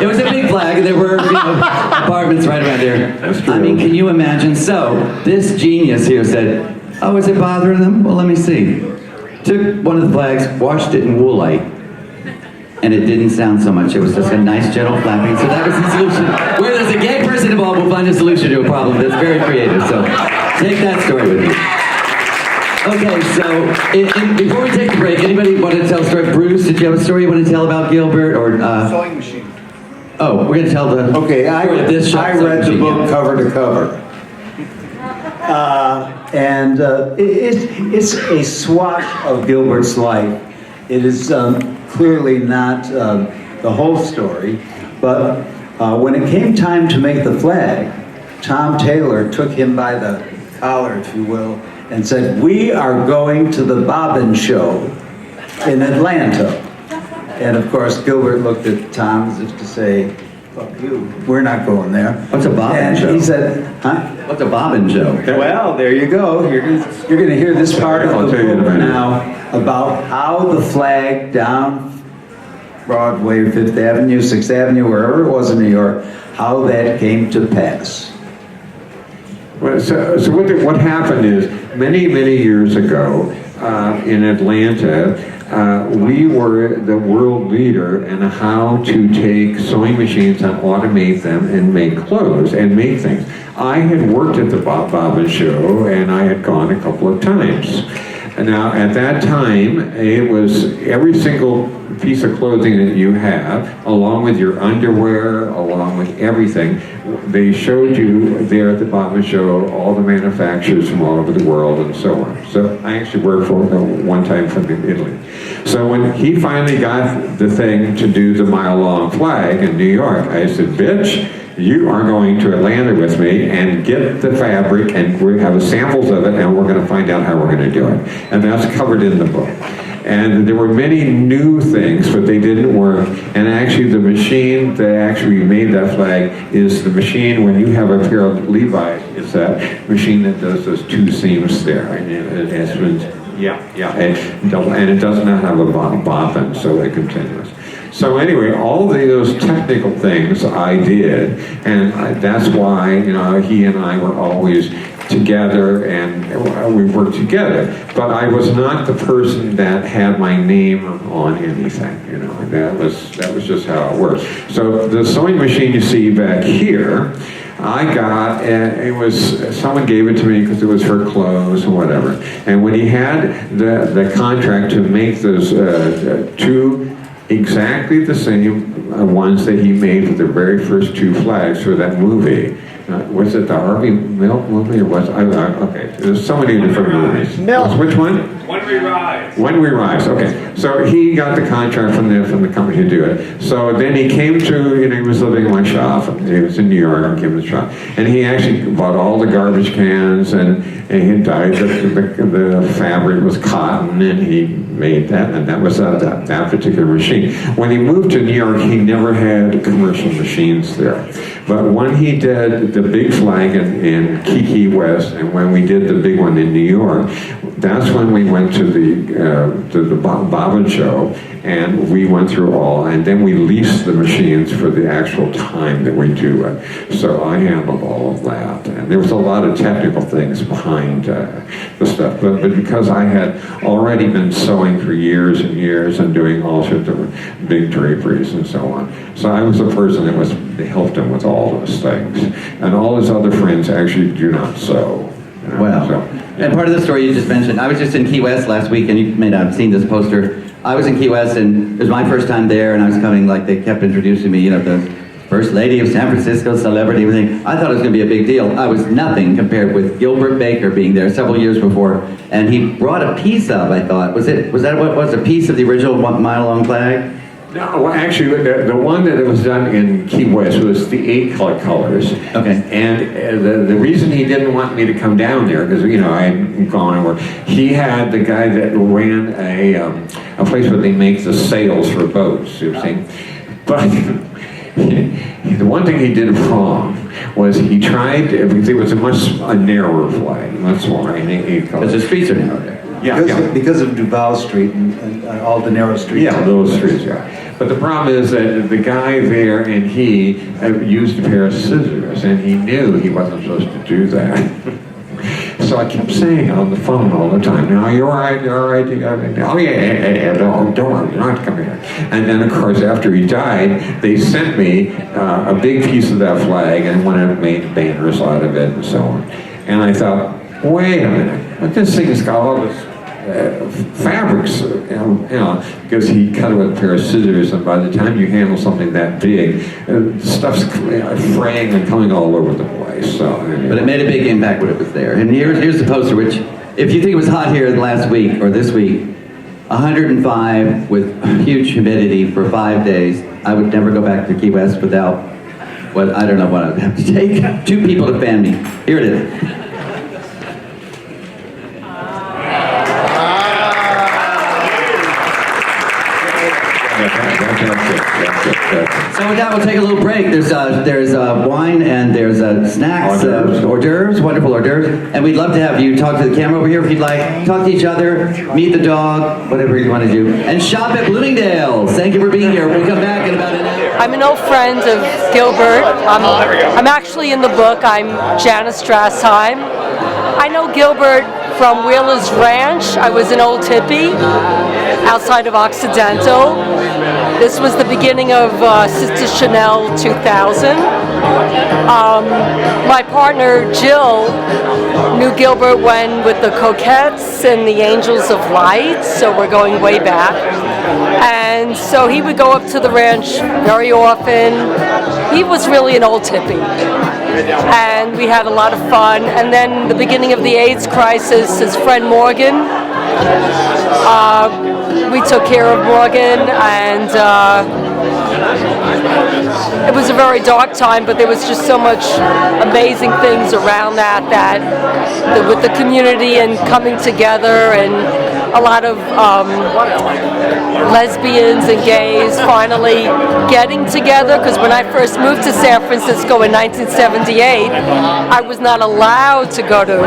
S1: It was a big flag, and there were apartments right around there. I mean, can you imagine? So, this genius here said, oh, is it bothering them? Well, let me see. Took one of the flags, washed it in woolite, and it didn't sound so much. It was just a nice, gentle flapping. So that was the solution. Where there's a gay person involved, we'll find a solution to a problem that's very creative. So, take that story with you. Okay, so before we take the break, anybody want to tell a story? Bruce, did you have a story you want to tell about Gilbert? Or
S6: Sewing machine.
S1: Oh, we're going to tell the
S5: Okay,
S1: story of this
S5: I read the book cover to cover. And it's a swath of Gilbert's life. It is clearly not the whole story, but when it came time to make the flag, Tom Taylor took him by the collar, if you will, and said, we are going to the Bobbin Show in Atlanta. And of course, Gilbert looked at Tom as if to say, fuck you, we're not going there.
S1: What's a Bobbin Show?
S5: And he said, huh?
S1: What's a Bobbin Show?
S5: Well, there you go. You're going to hear this part of the book now about how the flag down Broadway, Fifth Avenue, Sixth Avenue, wherever it was in New York, how that came to pass.
S2: Well, so what happened is, many years ago in Atlanta, we were the world leader in how to take sewing machines and automate them and make clothes and make things. I had worked at the Bobbin Show, and I had gone a couple of times. And now, at that time, it was every single piece of clothing that you have, along with your underwear, along with everything, they showed you there at the Bobbin Show all the manufacturers from all over the world and so on. So I actually worked for them one time from Italy. So when he finally got the thing to do the mile-long flag in New York, I said, bitch, you are going to Atlanta with me and get the fabric, and we have samples of it, and we're going to find out how we're going to do it. And that's covered in the book. And there were many new things, but they didn't work. And actually the machine that actually made that flag is the machine when you have a pair of Levi's. It's that machine that does those two seams there. And it has been, and it does not have a bobbin, so it continues. So anyway, all of those technical things I did, and that's why he and I were always together, and we worked together. But I was not the person that had my name on anything. That was just how it worked. So the sewing machine you see back here, I got, and someone gave it to me because it was for clothes or whatever. And when he had the contract to make those two exactly the same ones that he made for the very first two flags for that movie. Was it the Harvey Milk movie or was okay? There's so many different movies.
S6: Milk.
S2: Which one?
S7: When We Rise.
S2: When We Rise. Okay. So he got the contract from the company to do it. So then he came to he was living in my shop. He was in New York. I came to the shop, and he actually bought all the garbage cans and he dyed the fabric was cotton, and he made that, and that was that particular machine. When he moved to New York, he never had commercial machines there. But when he did the big flag in Key West, and when we did the big one in New York, that's when we went to the Bobbin Show, and we went through all, and then we leased the machines for the actual time that we do it. So I handled all of that, and there was a lot of technical things behind the stuff, but because I had already been sewing for years and years and doing all sorts of big draperies and so on, so I was the person that helped him with all those things, and all his other friends actually do not sew.
S1: Wow. And part of the story you just mentioned, I was just in Key West last week, and you may not have seen this poster I was in Key West, and it was my first time there, and I was coming, like, they kept introducing me, the First Lady of San Francisco, celebrity, everything. I thought it was going to be a big deal. I was nothing compared with Gilbert Baker being there several years before, and he brought a piece of, I thought, was that what it was, a piece of the original mile-long flag?
S2: No, well, actually, the one that was done in Key West was the 8 colors.
S1: Okay.
S2: And the reason he didn't want me to come down there, because, I had gone over, he had the guy that ran a place where they make the sails for boats, you see. But the one thing he did wrong was he tried, because it was a narrower flag, much more, and 8 colors.
S1: Because the streets are narrow there.
S5: Because of Duval Street and all the narrow streets.
S2: Yeah, those streets, yeah. But the problem is that the guy there and he used a pair of scissors, and he knew he wasn't supposed to do that. So I kept saying on the phone all the time, "No, you're all right, you're all right, you got it." "Oh yeah, don't worry, you're not coming here." And then of course after he died, they sent me a big piece of that flag and went and made banners out of it and so on. And I thought, wait a minute, but this thing has got all this fabrics, because he cut it with a pair of scissors, and by the time you handle something that big, stuff's fraying and coming all over the place. So,
S1: But it made a big impact when it was there. And here's the poster, which, if you think it was hot here last week or this week, 105 with huge humidity for 5 days, I would never go back to Key West without, I don't know what I would have to take. 2 people to fan me. Here it is. So with that, we'll take a little break. There's wine and there's snacks, hors d'oeuvres, wonderful hors d'oeuvres, and we'd love to have you talk to the camera over here if you'd like. Talk to each other, meet the dog, whatever you want to do, and shop at Bloomingdales. Thank you for being here. We'll come back in about an hour.
S6: I'm an old friend of Gilbert. I'm actually in the book. I'm Janice Strassheim. I know Gilbert from Wheeler's Ranch. I was an old hippie outside of Occidental. This was the beginning of Sister Chanel 2000. My partner Jill knew Gilbert when with the Coquettes and the Angels of Light, so we're going way back. And so he would go up to the ranch very often. He was really an old hippie. And we had a lot of fun. And then the beginning of the AIDS crisis, his friend Morgan, we took care of Morgan, and it was a very dark time, but there was just so much amazing things around that with the community and coming together, and a lot of lesbians and gays finally getting together, because when I first moved to San Francisco in 1978, I was not allowed to go to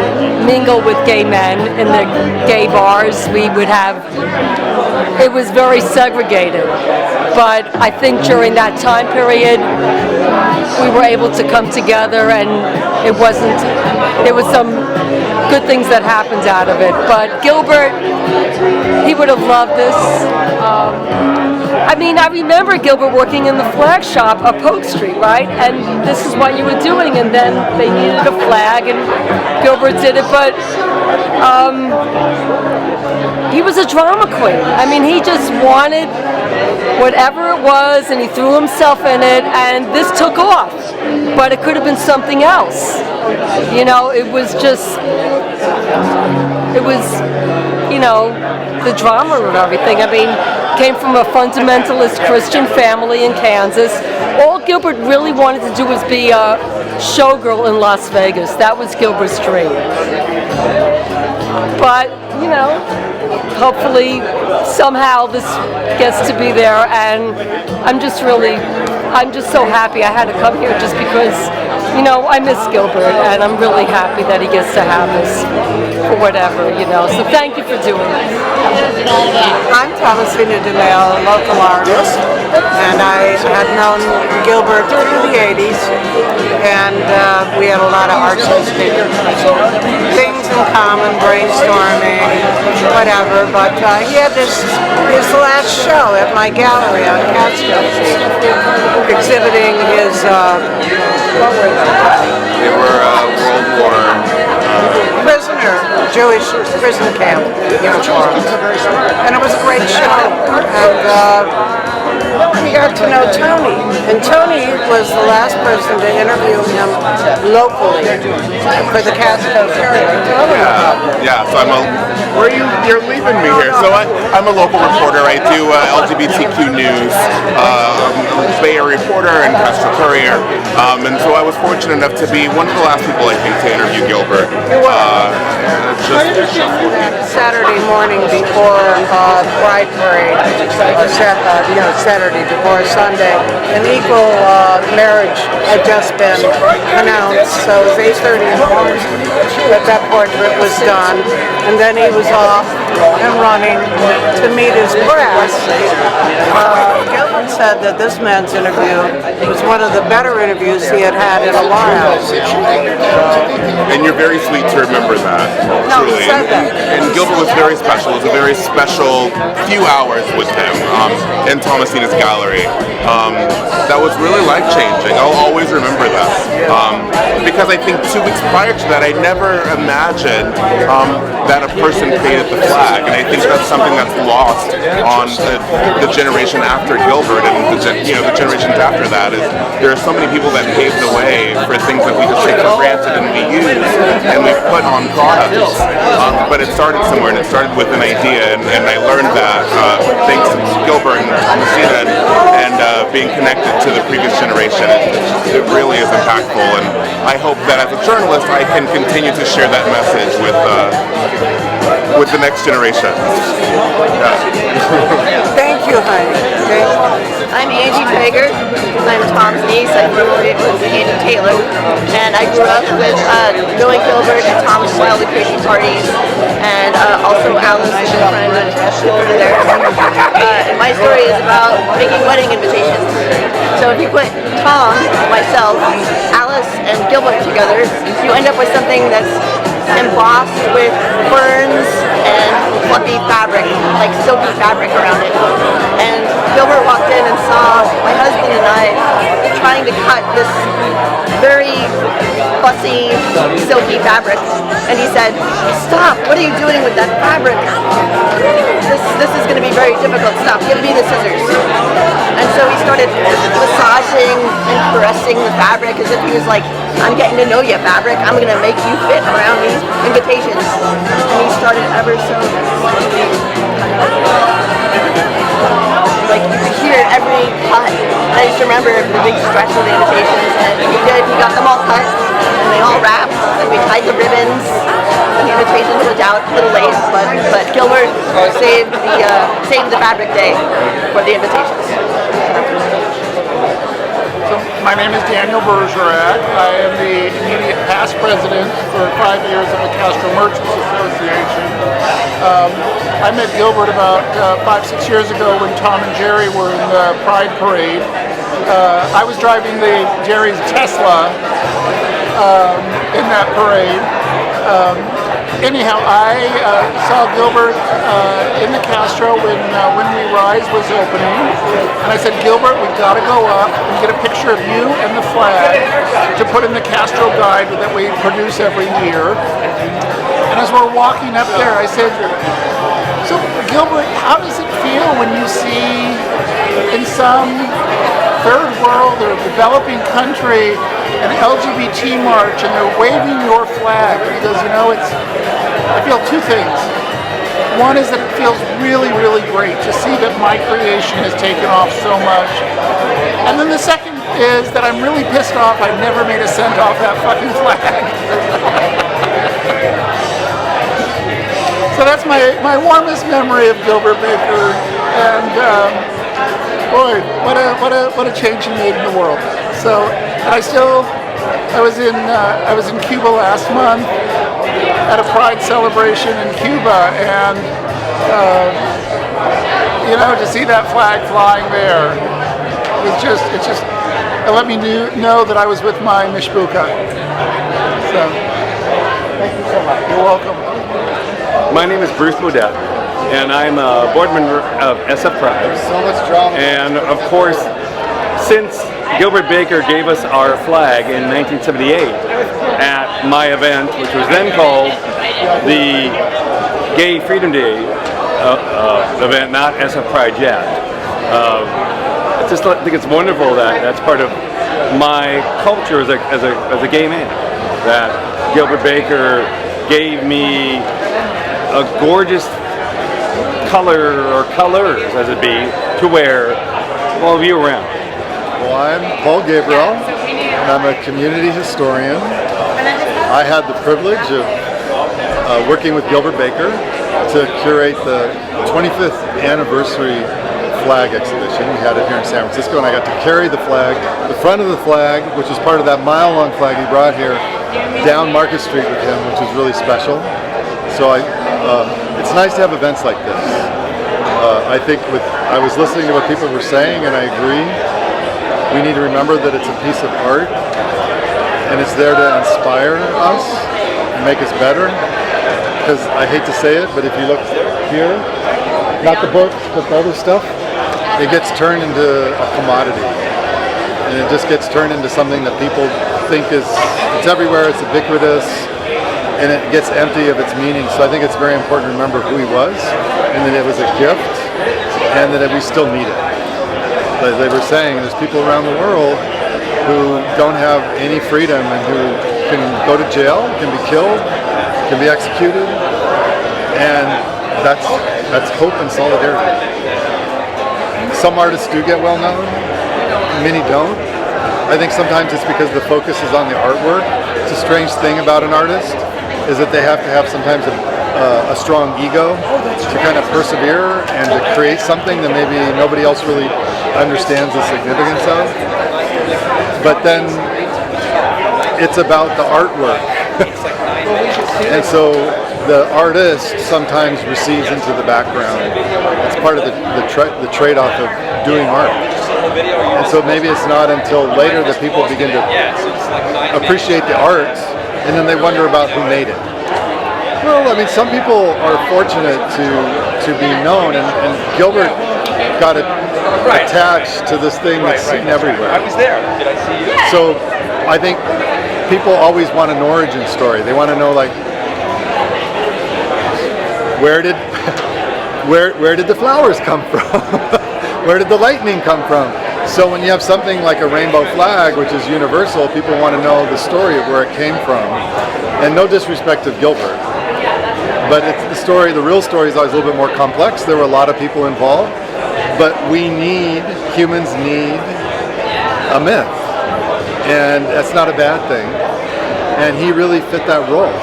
S6: mingle with gay men in the gay bars. We would have, it was very segregated. But I think during that time period, we were able to come together, and there was some good things that happened out of it. But Gilbert, he would have loved this. I remember Gilbert working in the flag shop up Polk Street, right? And this is what you were doing, and then they needed a flag, and Gilbert did it, but he was a drama queen. He just wanted whatever it was, and he threw himself in it, and this took off. But it could have been something else. It was the drama of everything. Came from a fundamentalist Christian family in Kansas. All Gilbert really wanted to do was be a showgirl in Las Vegas. That was Gilbert's dream. But, hopefully somehow this gets to be there, and I'm just so happy I had to come here, just because I miss Gilbert, and I'm really happy that he gets to have this for whatever, so thank you for doing this.
S7: I'm Thomasina DeMille, local artist, and I had known Gilbert through the 80s, and we had a lot of artistic things in common, brainstorming, whatever, but he had his last show at my gallery on Catskill Street, exhibiting his, what were they?
S8: They were World War
S7: prisoner, Jewish prison camp uniforms. And it was a great show. And we got to know Tony. And Tony was the last person to interview him locally for the Castro period.
S8: Yeah, so you're leaving me here. So I'm a local reporter. I do LGBTQ news, Bay Area reporter and Castro Courier. And so I was fortunate enough to be one of the last people, I think, to interview Gilbert.
S7: Saturday morning before Pride Parade, Saturday before Sunday, an equal marriage had just been announced, so it was 8:30 in the morning that that portrait was done, and then he was off and running to meet his press. Gilbert said that this man's interview was one of the better interviews he had had in a while.
S8: And you're very sweet to remember that.
S7: No,
S8: truly.
S7: he said that.
S8: And Gilbert was very special. It was a very special few hours with him in Thomasina's gallery. That was really life-changing. I'll always remember that. Because I think 2 weeks prior to that, I never imagined that a person created the flag. And I think that's something that's lost on the generation after Gilbert, and the generations after that. Is there are so many people that paved the way for things that we just take for granted and we use and we put on products. But it started somewhere, and it started with an idea, and I learned that thanks to Gilbert and Thomasina and being connected to the previous generation. It really is impactful, and I hope that as a journalist I can continue to share that message with the next generation.
S7: Thank you, honey.
S9: I'm Angie Traeger. I'm Tom's niece. I grew up with Andy Taylor, and I grew up with knowing Gilbert and Tom's wildly crazy parties, and also Alice, a good friend of Gilbert there. And my story is about making wedding invitations. So if you put Tom, myself, Alice, and Gilbert together, you end up with something that's embossed with ferns and fluffy fabric, like silky fabric around it. And Gilbert walked in and saw my husband and I trying to cut this very fussy, silky fabric. And he said, "Stop, what are you doing with that fabric? This is going to be very difficult. Stop, give me the scissors." And so he started massaging and caressing the fabric as if he was like, "I'm getting to know you, fabric. I'm going to make you fit around these invitations." And he started ever so like you could hear every cut. I just remember the big stretch of the invitations, and he got them all cut, and they all wrapped, and we tied the ribbons, and the invitations went out a little late, but Gilbert saved the fabric day for the invitations.
S10: My name is Daniel Bergerac. I am the immediate past president for 5 years of the Castro Merchants Association. I met Gilbert about 5-6 years ago when Tom and Jerry were in the Pride Parade. I was driving Jerry's Tesla in that parade. Anyhow, I saw Gilbert in the Castro when We Rise was opening, and I said, "Gilbert, we've got to go up and get a picture of you and the flag to put in the Castro guide that we produce every year." And as we're walking up there, I said, "So, Gilbert, how does it feel when you see in some third world or developing country an LGBT march and they're waving your flag?" He goes, I feel two things. One is that it feels really, really great to see that my creation has taken off so much. And then the second is that I'm really pissed off I've never made a cent off that fucking flag. So that's my warmest memory of Gilbert Baker, and boy, what a change he made in the world. So, and I was in Cuba last month at a Pride celebration in Cuba, and to see that flag flying there, it let me know that I was with my Mishbuka. So, thank you so much. You're welcome.
S11: My name is Bruce Baudet, and I'm a board member of SF Pride.
S10: So much drama.
S11: And of course, since Gilbert Baker gave us our flag in 1978, at my event, which was then called the Gay Freedom Day event, not SF Pride yet. I just think it's wonderful that that's part of my culture as a gay man. That Gilbert Baker gave me a gorgeous color, or colors as it be, to wear all year round.
S12: Well, I'm Paul Gabriel, and I'm a community historian. I had the privilege of working with Gilbert Baker to curate the 25th anniversary flag exhibition. We had it here in San Francisco, and I got to carry the flag, the front of the flag, which is part of that mile-long flag he brought here, down Market Street with him, which was really special. So it's nice to have events like this. I think I was listening to what people were saying, and I agree. We need to remember that it's a piece of art, and it's there to inspire us and make us better. Because I hate to say it, but if you look here, not the books, but the other stuff, it gets turned into a commodity. And it just gets turned into something that people think it's everywhere, it's ubiquitous, and it gets empty of its meaning. So I think it's very important to remember who he was, and that it was a gift, and that we still need it. As they were saying, there's people around the world who don't have any freedom and who can go to jail, can be killed, can be executed, and that's hope and solidarity. Some artists do get well known, many don't. I think sometimes it's because the focus is on the artwork. It's a strange thing about an artist, is that they have to have sometimes a strong ego to kind of persevere and to create something that maybe nobody else really understands the significance of. But then it's about the artwork. And so the artist sometimes recedes into the background. It's part of the trade-off of doing art. And so maybe it's not until later that people begin to appreciate the art, and then they wonder about who made it. Well, I mean, some people are fortunate to be known, and Gilbert got attached to this thing that's seen everywhere. I was there. Did I see you? So I think people always want an origin story. They want to know, like, where did the flowers come from? Where did the lightning come from? So when you have something like a rainbow flag, which is universal, people want to know the story of where it came from. And no disrespect to Gilbert, but it's the story, the real story is always a little bit more complex. There were a lot of people involved, but humans need a myth. And that's not a bad thing. And he really fit that role.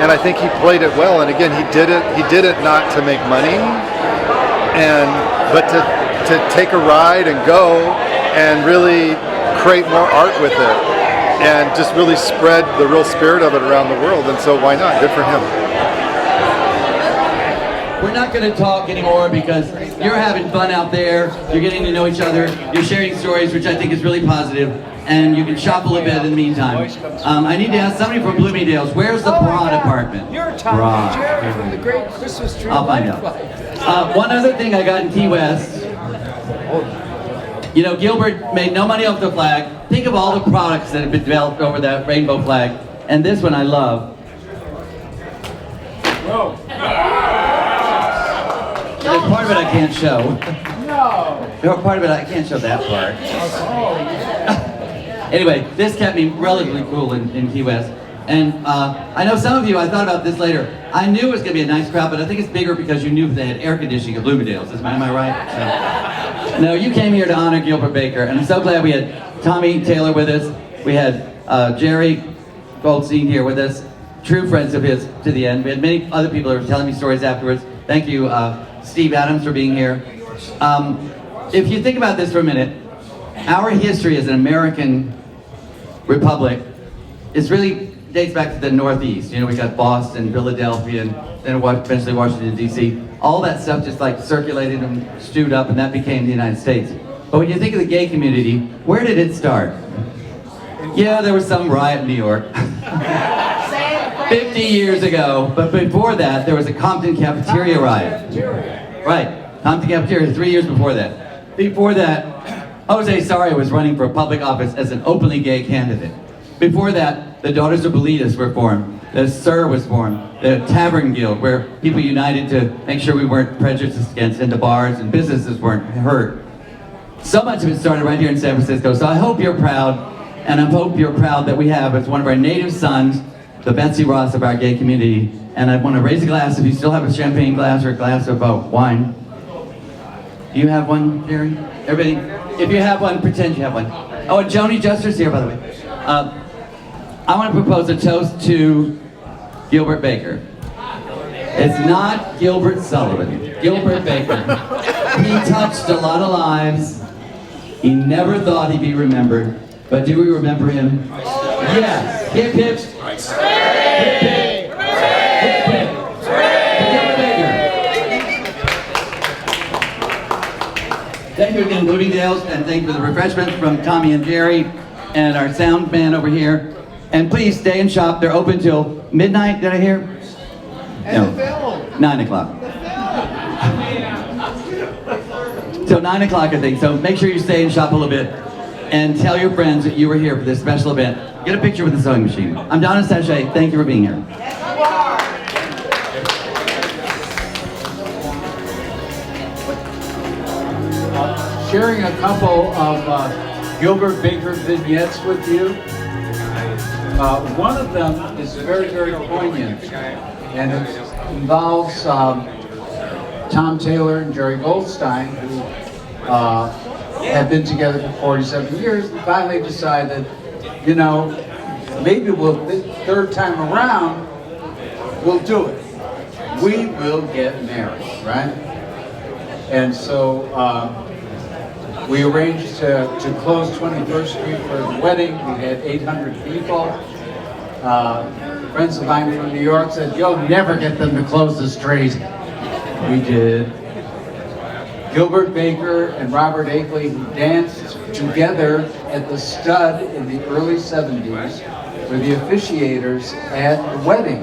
S12: And I think he played it well. And again, he did it not to make money, but to take a ride and go and really create more art with it and just really spread the real spirit of it around the world. And so why not? Good for him.
S1: We're not going to talk anymore because you're having fun out there, you're getting to know each other, you're sharing stories, which I think is really positive, and you can shop a little bit in the meantime. I need to ask somebody from Bloomingdales, where's the bra department?
S13: You're Tom Jerry from the Great Christmas Tree.
S1: I'll find out. One other thing I got in Key West. You know, Gilbert made no money off the flag. Think of all the products that have been developed over that rainbow flag. And this one I love. There's part of it I can't show. No. Part of it I can't show that part. Anyway, this kept me relatively cool in Key West. And I know some of you, I thought about this later. I knew it was going to be a nice crowd, but I think it's bigger because you knew they had air conditioning at Bloomingdales. Am I right? No, you came here to honor Gilbert Baker, and I'm so glad we had Tommy Taylor with us. We had Jerry Goldstein here with us, true friends of his to the end. We had many other people who were telling me stories afterwards. Thank you, Steve Adams, for being here. If you think about this for a minute, our history as an American republic is really dates back to the Northeast. You know, we got Boston, Philadelphia, and then eventually Washington, D.C. All that stuff just like circulated and stewed up, and that became the United States. But when you think of the gay community, where did it start? Yeah, there was some riot in New York. 50 years ago, but before that, there was a Compton cafeteria riot. Right, Compton cafeteria, 3 years before that. Before that, Jose Sarria was running for public office as an openly gay candidate. Before that, The Daughters of Bilitis were formed. The SIR was formed. The Tavern Guild, where people united to make sure we weren't prejudiced against into bars and businesses weren't hurt. So much of it started right here in San Francisco. So I hope you're proud, and I hope you're proud that we have as one of our native sons, the Betsy Ross of our gay community. And I want to raise a glass if you still have a champagne glass or a glass of wine. Do you have one, Jerry? Everybody, if you have one, pretend you have one. Oh, and Joni Juster's here, by the way. I want to propose a toast to Gilbert Baker. It's not Gilbert Sullivan, Gilbert Baker. He touched a lot of lives. He never thought he'd be remembered. But do we remember him? Yes. Hip hip. Hip hip. Hip hip. Gilbert Baker. Thank you again, Bloomingdales, and thank you for the refreshments from Tommy and Jerry and our sound man over here. And please stay and shop. They're open till midnight, did I hear? No. 9 o'clock. Till 9 o'clock, I think. So make sure you stay and shop a little bit. And tell your friends that you were here for this special event. Get a picture with the sewing machine. I'm Donna Sachet. Thank you for being here.
S13: Sharing a couple of Gilbert Baker vignettes with you. One of them is very, very poignant, and it involves Tom Taylor and Jerry Goldstein, who have been together for 47 years, and finally decided, you know, maybe this third time around, we'll do it. We will get married, right? And so we arranged to close 21st Street for the wedding. We had 800 people. Friends of mine from New York said, you'll never get them to close the street. We did. Gilbert Baker and Robert Akeley, who danced together at the Stud in the early 70s, were the officiators at the wedding.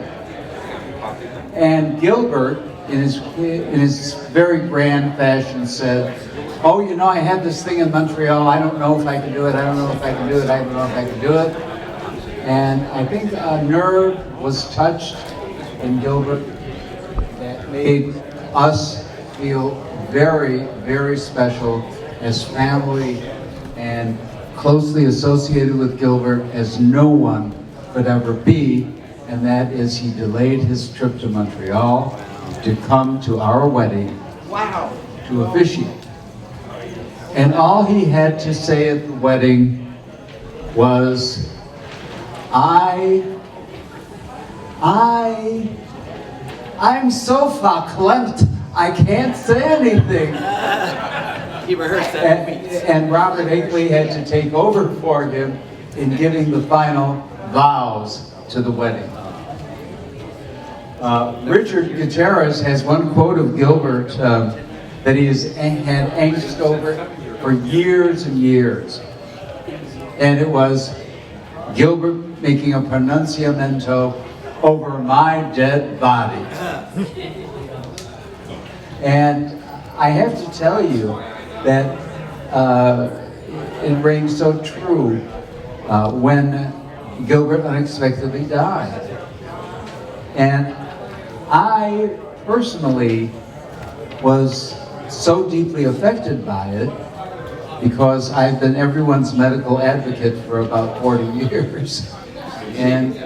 S13: And Gilbert, in his very grand fashion, said, oh, you know, I had this thing in Montreal. I don't know if I can do it. I don't know if I can do it. I don't know if I can do it. And I think a nerve was touched in Gilbert that made us feel very, very special as family and closely associated with Gilbert as no one could ever be. And that is, he delayed his trip to Montreal to come to our wedding to officiate. And all he had to say at the wedding was, I'm so verklempt, I can't say anything.
S1: He rehearsed that.
S13: And Robert Akeley had to take over for him in giving the final vows to the wedding. Richard Gutierrez has one quote of Gilbert that he has had angst over for years and years. And it was Gilbert making a pronunciamento over my dead body. And I have to tell you that it rings so true when Gilbert unexpectedly died. And I personally was so deeply affected by it because I've been everyone's medical advocate for about 40 years. And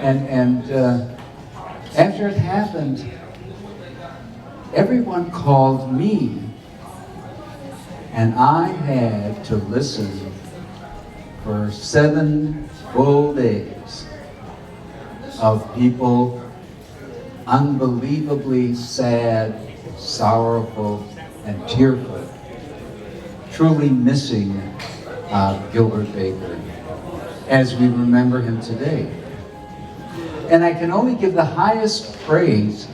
S13: after it happened, everyone called me, and I had to listen for 7 full days of people unbelievably sad, sorrowful, and tearful, truly missing Gilbert Baker as we remember him today. And I can only give the highest praise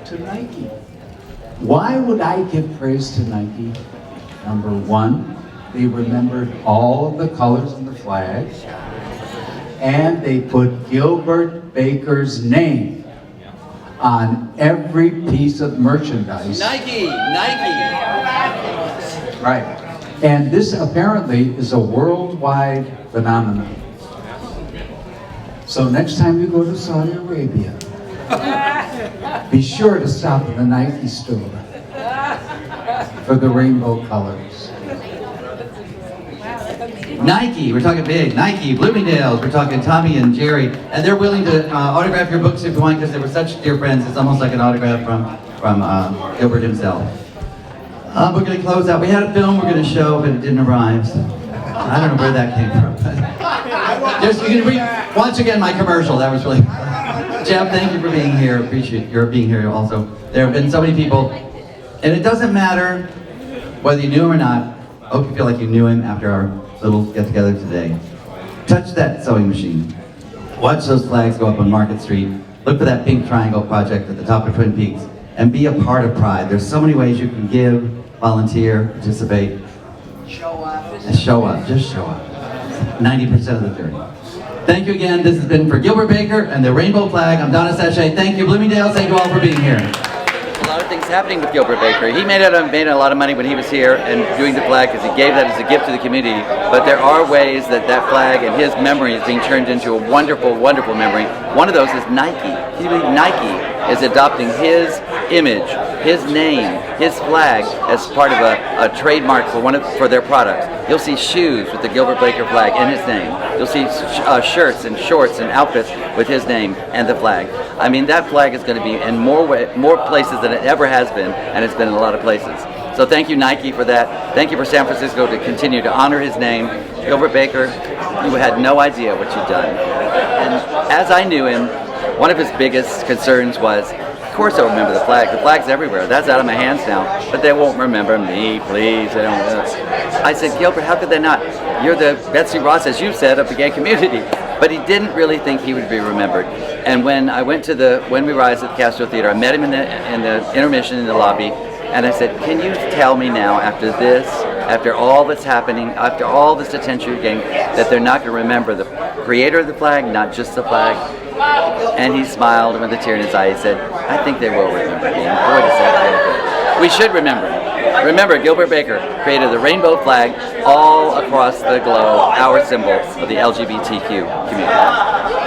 S13: to Nike. Why would I give praise to Nike? Number one, they remembered all of the colors in the flag, and they put Gilbert Baker's name on every piece of merchandise.
S1: Nike!
S13: Right. And this apparently is a worldwide phenomenon. So next time you go to Saudi Arabia, be sure to stop at the Nike store for the rainbow colors.
S1: Nike, we're talking big. Nike, Bloomingdales, we're talking Tommy and Jerry, and they're willing to autograph your books if you want because they were such dear friends. It's almost like an autograph from Gilbert himself. We're going to close out. We had a film we're going to show, but it didn't arrive. So I don't know where that came from. Just you can read once again my commercial. That was really. Jeff, thank you for being here. Appreciate your being here also. There have been so many people, and it doesn't matter whether you knew him or not. I hope you feel like you knew him after our little get-together today. Touch that sewing machine. Watch those flags go up on Market Street. Look for that pink triangle project at the top of Twin Peaks. And be a part of Pride. There's so many ways you can give, volunteer, participate. Show up. And show up. Just show up. 90% of the journey. Thank you again. This has been for Gilbert Baker and the Rainbow Flag. I'm Donna Sachet. Thank you, Bloomingdales. Thank you all for being here. A lot of things happening with Gilbert Baker. He made a lot of money when he was here and doing the flag because he gave that as a gift to the community. But there are ways that that flag and his memory is being turned into a wonderful, wonderful memory. One of those is Nike. Can you believe Nike is adopting his image, his name, his flag as part of a trademark for their products. You'll see shoes with the Gilbert Baker flag and his name. You'll see shirts and shorts and outfits with his name and the flag. I mean, that flag is going to be in more places than it ever has been, and it's been in a lot of places. So thank you, Nike, for that. Thank you for San Francisco to continue to honor his name. Gilbert Baker, you had no idea what you'd done. And as I knew him, one of his biggest concerns was, of course they'll remember the flag. The flag's everywhere. That's out of my hands now. But they won't remember me, please. They don't. I said, Gilbert, how could they not? You're the Betsy Ross, as you said, of the gay community. But he didn't really think he would be remembered. And when I went to the When We Rise at the Castro Theater, I met him in the intermission in the lobby, and I said, can you tell me now, after this, after all that's happening, after all this attention you're getting, that they're not going to remember the creator of the flag, not just the flag? And he smiled, and with a tear in his eye, he said, I think they will remember me. And boy, does that feel good. We should remember him. Remember, Gilbert Baker created the rainbow flag all across the globe, our symbol of the LGBTQ community.